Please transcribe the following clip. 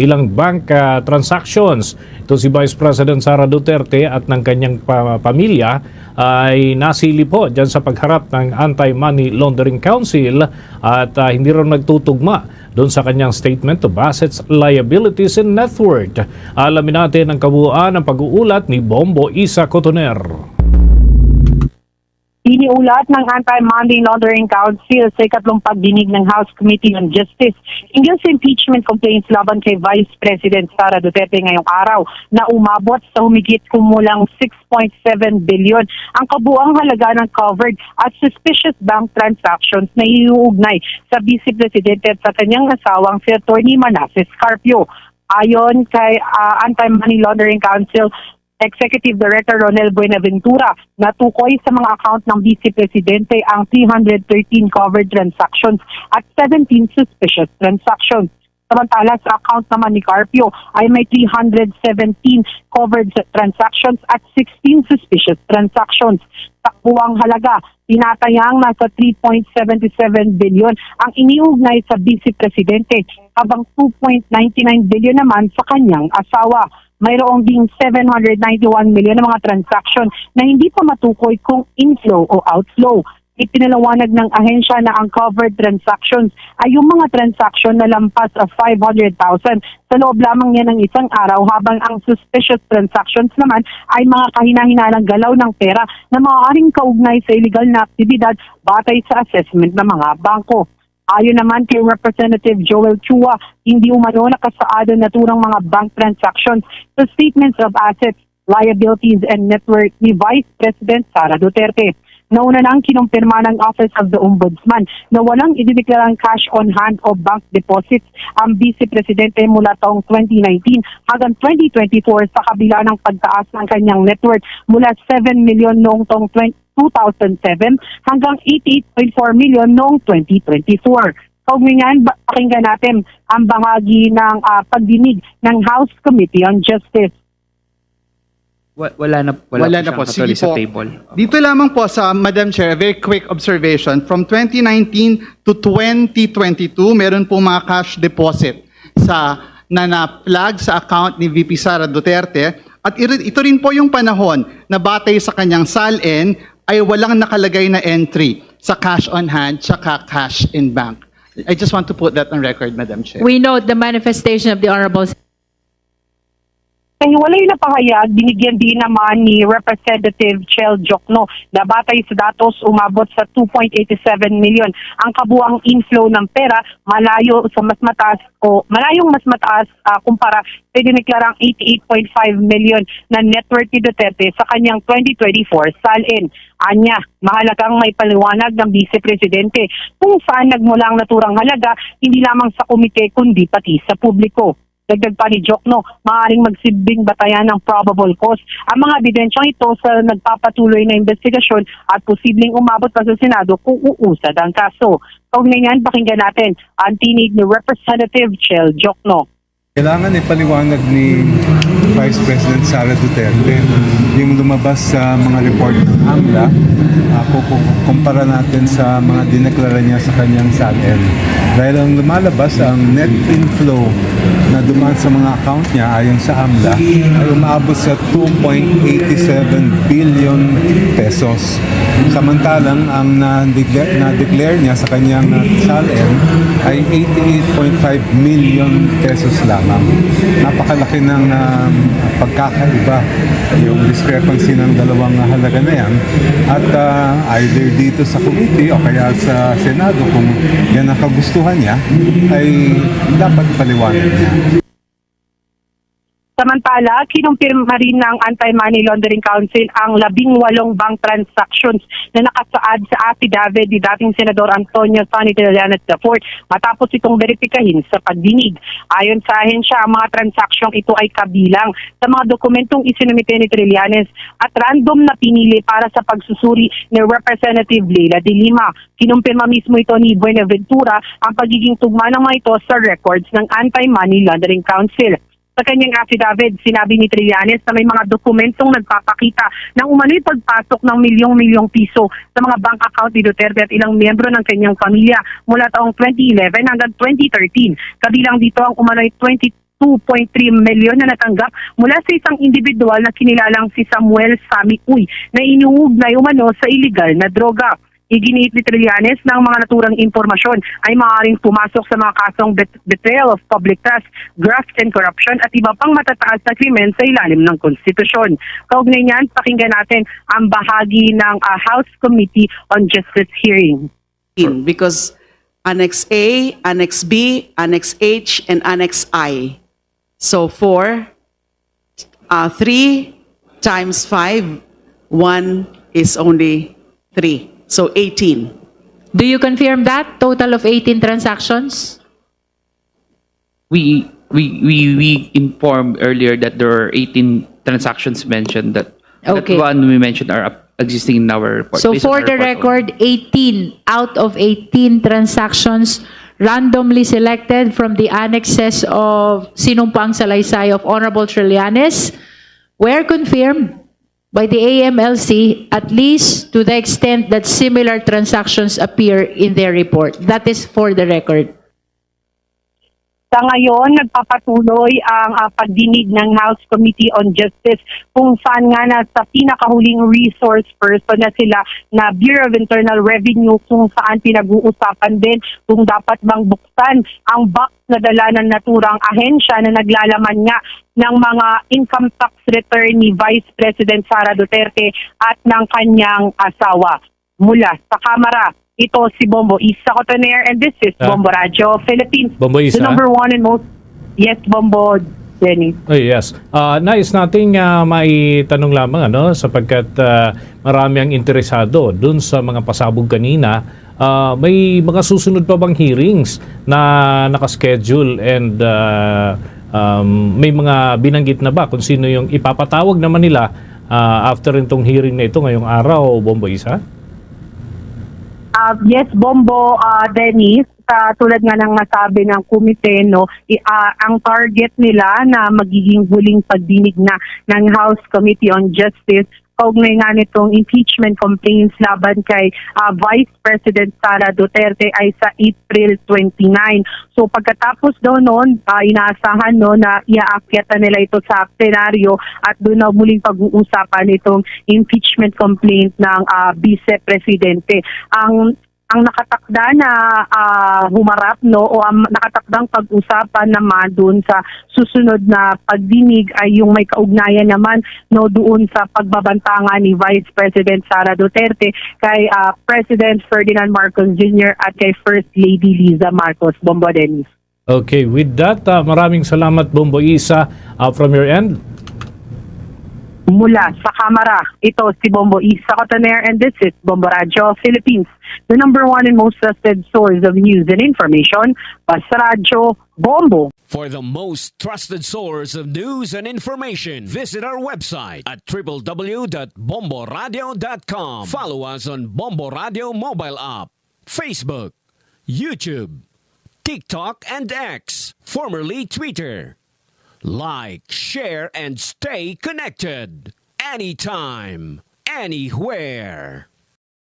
ilang bank transactions. Ito si Vice President Sara Duterte at ng kanyang pamilya ay nasili po dyan sa pagharap ng Anti-Money Laundering Council at hindi rin nagtutugma doon sa kanyang statement of assets, liabilities, and net worth. Alamin natin ang kabuuan ng pag-uulat ni Bombo Isa Cotoner. Iniulat ng Anti-Money Laundering Council sa ikatlong pagdinig ng House Committee on Justice hinggil sa impeachment complaints laban kay Vice President Sara Duterte ngayong araw na umabot sa humigit kumulang 6.7 billion ang kabuang halaga ng covered at suspicious bank transactions na iuugnay sa Vice Presidente at sa kanyang asawang si Atty. Manasseh Carpio. Ayon kay Anti-Money Laundering Council Executive Director Ronel Buenaventura, natukoy sa mga account ng Vice Presidente ang 313 covered transactions at 17 suspicious transactions. Samantala sa account naman ni Carpio ay may 317 covered transactions at 16 suspicious transactions. Takbuang halaga, tinatayang nasa 3.77 billion ang iniugnay sa Vice Presidente habang 2.99 billion naman sa kanyang asawa. Mayroong ding 791 million na mga transaction na hindi pa matukoy kung inflow o outflow. Ipinalawanag ng ahensya na ang covered transactions ay yung mga transaction na lampas of 500,000 sa loob lamang niya ng isang araw, habang ang suspicious transactions naman ay mga kahina-hinalang galaw ng pera na maaaring kaugnay sa illegal na aktibidad batay sa assessment ng mga bangko. Ayon naman kay Representative Joel Chua, hindi umano nakasaad ang naturang mga bank transactions sa statements of assets, liabilities, and net worth ni Vice President Sara Duterte. Nauna nang kinumpirma ng Office of the Ombudsman na walang idineklarang cash on hand o bank deposits ang Vice Presidente mula taong 2019 hanggang 2024 sa kabila ng pagtaas ng kanyang net worth mula 7 million noong taong 2007 hanggang 88.4 million noong 2024. Kaugnyan, pakinggan natin ang bahagi ng pagdinig ng House Committee on Justice. Wala na po Sige sa po. table. Dito lamang po sa Madam Chair, a very quick observation. From 2019 to 2022, meron po mga cash deposit na na-flag sa account ni VP Sara Duterte. At ito rin po yung panahon na batay sa kanyang SALN ay walang nakalagay na entry sa cash on hand tsaka cash in bank. I just want to put that on record, Madam Chair. We note the manifestation of the Honorable Sa hiwalay na pahayag, binigyan din naman ni Representative Chel Jokno na batay sa datos umabot sa 2.87 million ang kabuang inflow ng pera, malayo sa mas mataas o malayong mas mataas kumpara sa dineklarang 88.5 million na net worth ni Duterte sa kanyang 2024 SALN. Anya, mahalagang may paliwanag ng Vice Presidente kung saan nagmula ang naturang halaga hindi lamang sa komite kundi pati sa publiko. Dagdag pa ni Jokno, maaaring magsilbing batayan ng probable cause ang mga ebidensyang ito sa nagpapatuloy na investigasyon at posibleng umabot pa sa Senado kung uusad ang kaso. Kaugnay niyan, pakinggan natin ang tinig ni Representative Chel Jokno. Kailangan ipaliwanag ni Vice President Sara Duterte yung lumabas sa mga report ng AMLA, kumpara natin sa mga dineklara niya sa kanyang SALN. Dahil ang lumalabas ang net inflow na dumaan sa mga account niya ayon sa AMLA ay umaabot sa 2.87 billion pesos. Samantalang ang na-declare niya sa kanyang SALN ay 88.5 million pesos lamang. Napakalaki ng pagkakaiba yung discrepancy ng dalawang halaga na yan. At either dito sa committee o kaya sa Senado, kung yan ang kagustuhan niya, ay dapat paliwanag niya. Samantala, kinumpirma rin ng Anti-Money Laundering Council ang 18 bank transactions na nakasaad sa affidavit ni dating Senador Antonio Sonny Trillanes IV matapos itong veripikahin sa pagdinig. Ayon sa ahensya, ang mga transaksyon ito ay kabilang sa mga dokumentong isinumite ni Trillanes at random na pinili para sa pagsusuri ni Representative Leila de Lima. Kinumpirma mismo ito ni Buenaventura ang pagiging tugma ng mga ito sa records ng Anti-Money Laundering Council. Sa kanyang affidavit, sinabi ni Trillanes na may mga dokumentong nagpapakita ng umano'y pagpasok ng milyong-milyong piso sa mga bank account ni Duterte at ilang miyembro ng kanyang pamilya mula taong 2011 hanggang 2013. Kabilang dito ang umano'y 2.3 milyon na natanggap mula sa isang individual na kinilalang si Samuel Sami Uy na inuugnay umano sa iligal na droga. Iginiit ni Trillanes ng mga naturang impormasyon ay maaaring pumasok sa mga kasong betrayal of public trust, graft and corruption at iba pang matataas na krimen sa ilalim ng konstitusyon. Kaugnay niyan, pakinggan natin ang bahagi ng House Committee on Justice hearing. Because Annex A, Annex B, Annex H, and Annex I. So 3 times 5, 1 is only 3. So 18. Do you confirm that? Total of 18 transactions? We informed earlier that there are 18 transactions mentioned that Okay. that one we mentioned are existing in our report. So based on for our the report record, 18 out of 18 transactions randomly selected from the annexes of Sinumpang Salaysay of Honorable Trillanes were confirmed by the AMLC, at least to the extent that similar transactions appear in their report. That is for the record. Sa ngayon, nagpapatuloy ang pagdinig ng House Committee on Justice kung saan nga na sa pinakahuling resource person na sila na Bureau of Internal Revenue kung saan pinag-uusapan din kung dapat bang buksan ang box na dala ng naturang ahensya na naglalaman nga ng mga income tax return ni Vice President Sara Duterte at ng kanyang asawa. Mula sa Kamara, ito si Bombo Isa Cotoner and this is Bombo Radio Philippines. Bombo Isa? The number one and most, yes, Bombo Dennis. Oh, yes. Nais nating maitanong lamang sapagkat marami ang interesado dun sa mga pasabog kanina. May mga susunod pa bang hearings na nakaschedule and may mga binanggit na ba kung sino yung ipapatawag naman nila after itong hearing na ito ngayong araw, Bombo Isa? Yes, Bombo, Dennis, tulad nga ng nasabi ng komite, ang target nila na magiging huling pagdinig na ng House Committee on Justice kaugnay nga nitong impeachment complaints laban kay Vice President Sara Duterte ay sa April 29. So pagkatapos daw noon, inaasahan na iaakyat na nila ito sa plenaryo at doon na muling pag-uusapan itong impeachment complaint ng Vice Presidente. Ang nakatakda na humarap o ang nakatakdang pag-usapan naman doon sa susunod na pagdinig ay yung may kaugnayan naman doon sa pagbabantangan ni Vice President Sara Duterte kay President Ferdinand Marcos Jr. at kay First Lady Liza Marcos. Bombo Dennis. Okay, with that, maraming salamat, Bombo Isa, from your end. Mula sa Kamara, ito si Bombo Isa Cotoner and this is Bombo Radio Philippines, the number one and most trusted source of news and information, Basta Radio Bombo. For the most trusted source of news and information, visit our website at www.bomboradio.com. Follow us on Bombo Radio mobile app, Facebook, YouTube, TikTok, and X, formerly Twitter. Like, share, and stay connected. Anytime, anywhere.